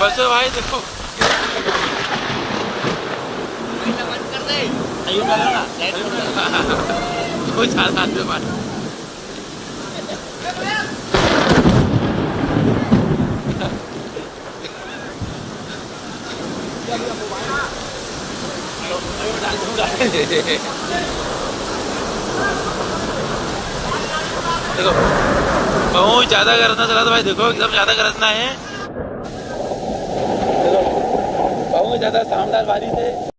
बस भाई देखो बहुत ज्यादा आते पानी। देखो बहुत ज्यादा गरजना चला था भाई, देखो एकदम ज्यादा गरजना है। देखो बहुत ज्यादा शानदार बारिश है।